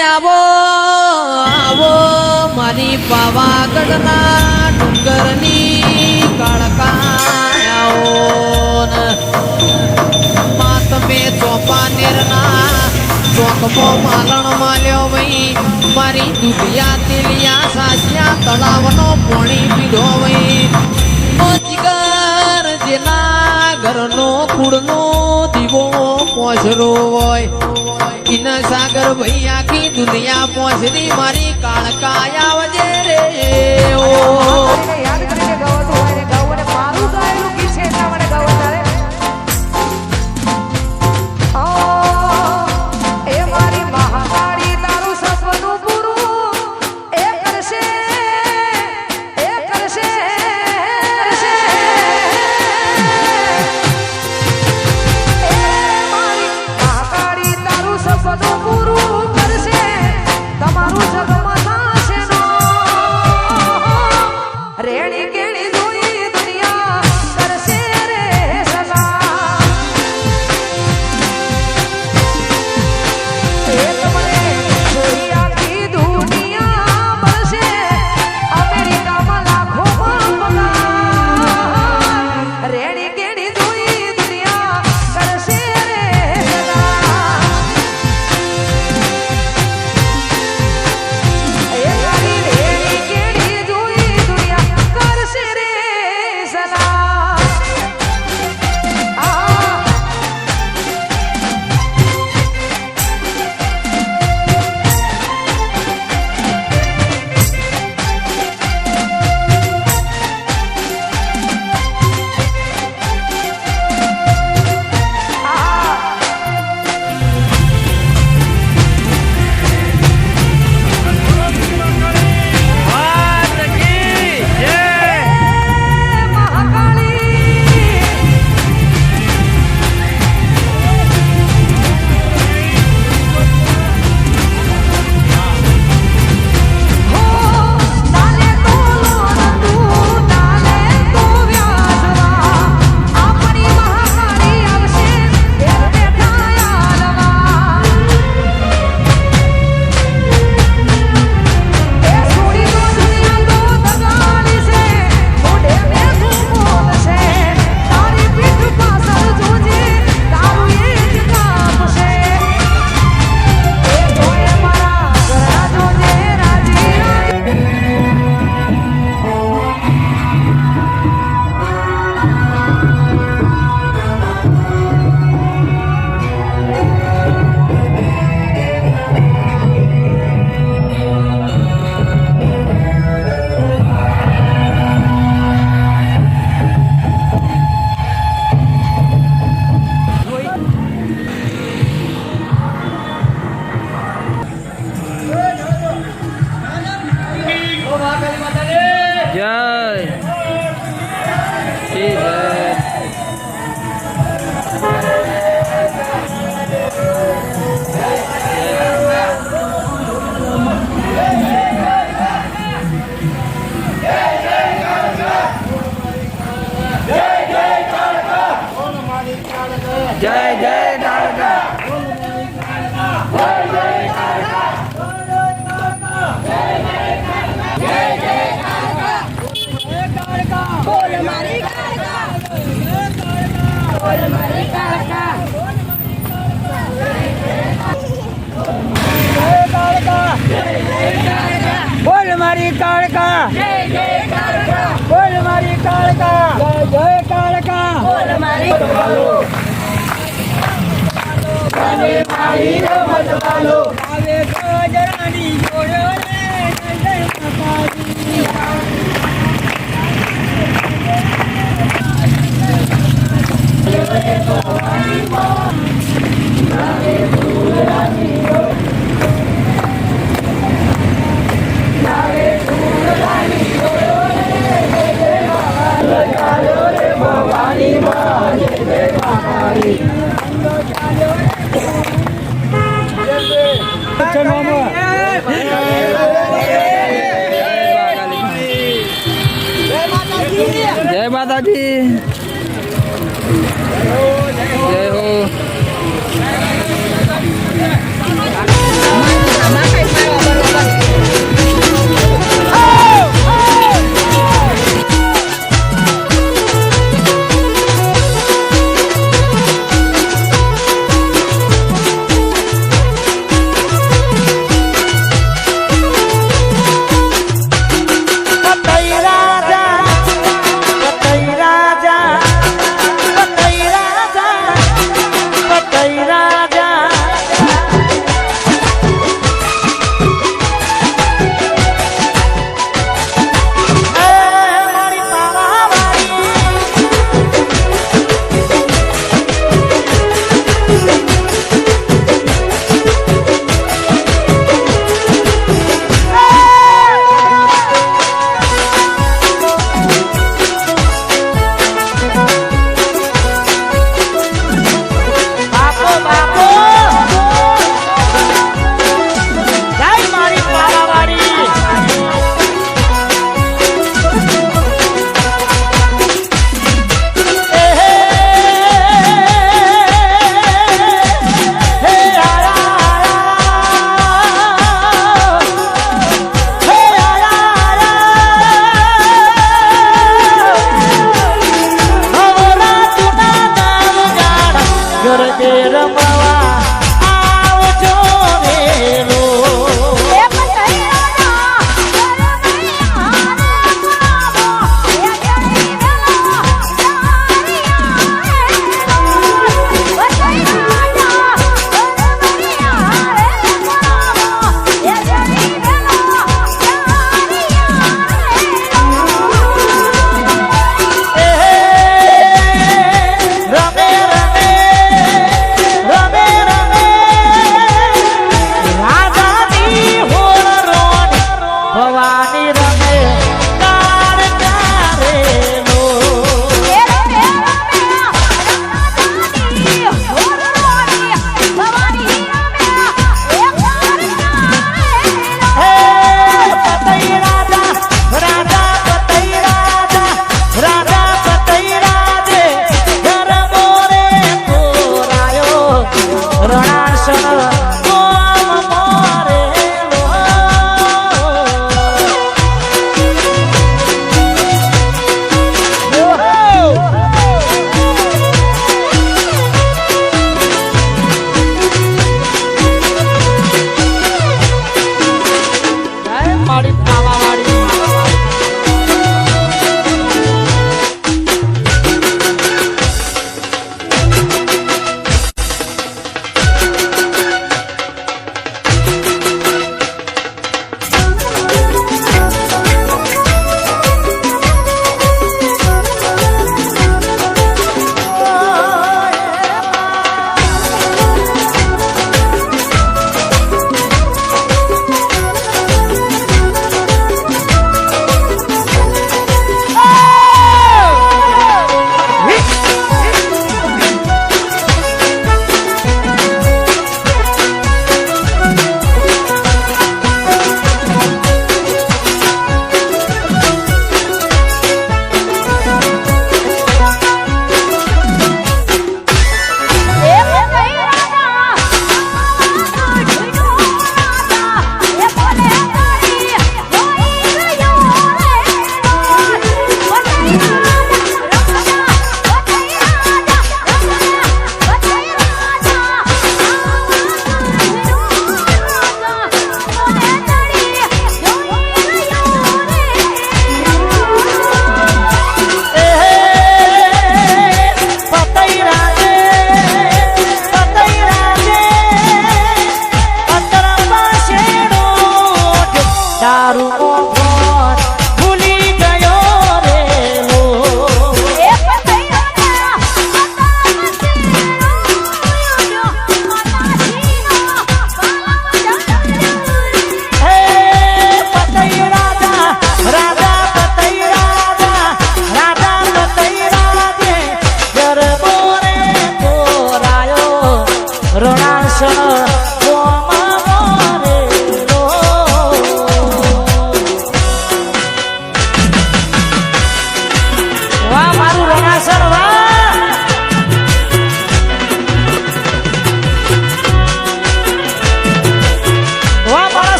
આવો આવો મારી પાવાગઢના ડુંગરની કાળકાયાઓ માં તમે ચોપાનેરના ચોકમાં માલણ માલ્યો વઈ મારી દુધિયા તેલિયા સાચિયા તળાવનો પાણી પીધો વઈ જીગર જેના ઘરનો કુળનો દીવો પોસરો હોય ઇના સાગર ભાઈ આખી દુનિયા પોસરી મારી કાળકાયા વજે રે ઓ યાદ કરીને ગાવતું હોય ને ગાવને મારું ગાયેલું ગીત છે એટલા માટે ગાવ તારે એ મારી મહાકાળી તારું સપનું પૂરું એ કરશે એ કરશે સપનું પૂરું કરશે તમારું જગમાં થશે નો રેણી કેણી જોઈ દુનિયા કરશે રે સગા એ તમને જોઈ આખી દુનિયા મળશે અમેરિકામાં લાખો પગાર રેણી કેણી જોઈ દુનિયા કરશે રે સગા બોલ મારી કાળકા બોલ મારી કાળકા જય કાળકા બોલ મારી મારી રમત વાલો આવે ગજરાની જોડ્યો રે જય માતાજી जय माता दी जय हो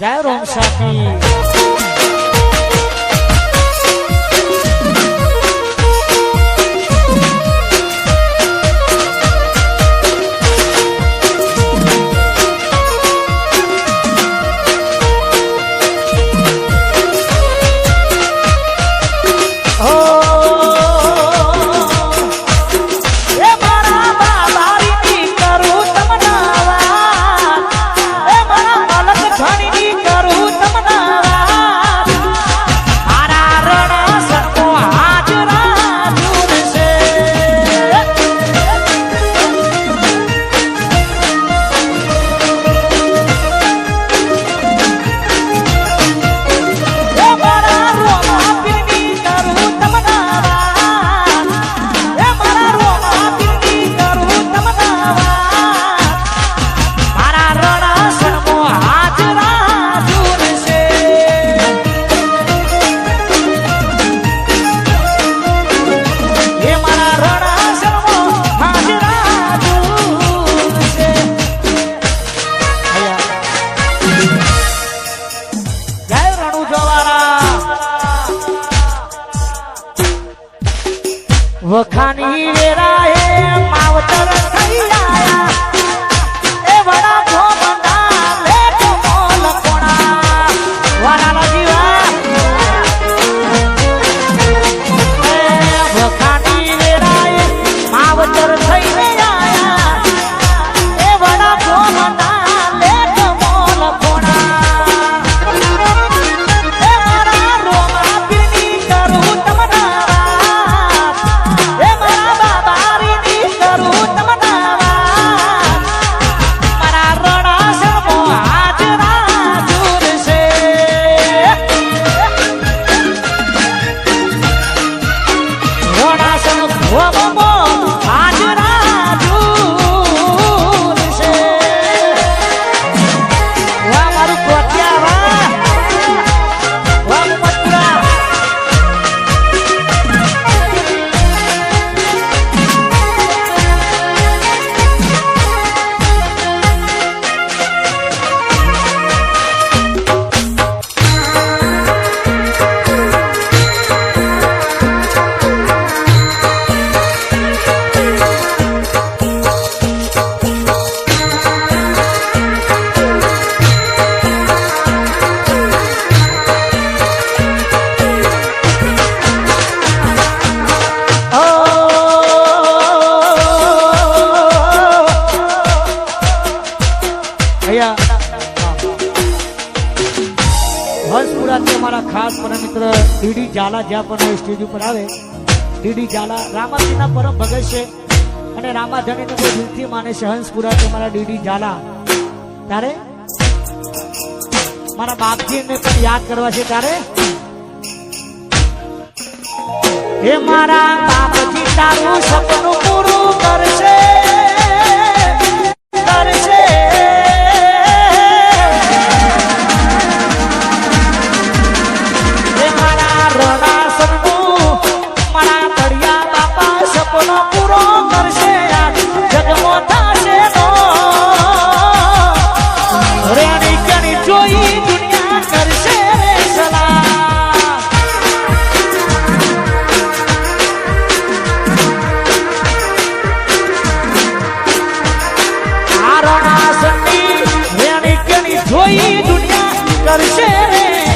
જય રોમ સાપી વખાની વેરાએ માવતર થઈ આયા એ વડા ભોમના લેટ મોલ કોણા વરાલા જીવા એ વખાની વેરાએ માવતર થઈ આયા એ વડા ભોમના લેટ મોલ કોણા એ મારા રોમા પીની કરું તમના હંસપુરાથી અમારા ખાસ પરમ મિત્ર ડીડી ઝાલા જ્યાં પણ સ્ટેજ ઉપર આવે ડીડી ઝાલા રામાજીના પરમ ભગત છે અને રામાધણીને કોઈ દિલથી માને છે. હંસપુરાથી અમારા ડીડી ઝાલા તારે મારા બાપજીને પણ યાદ કરવા છે તારે હે મારા બાપજી તારું સપનું પૂરું કરશે કરશે જોઈ દુનિયા કરશે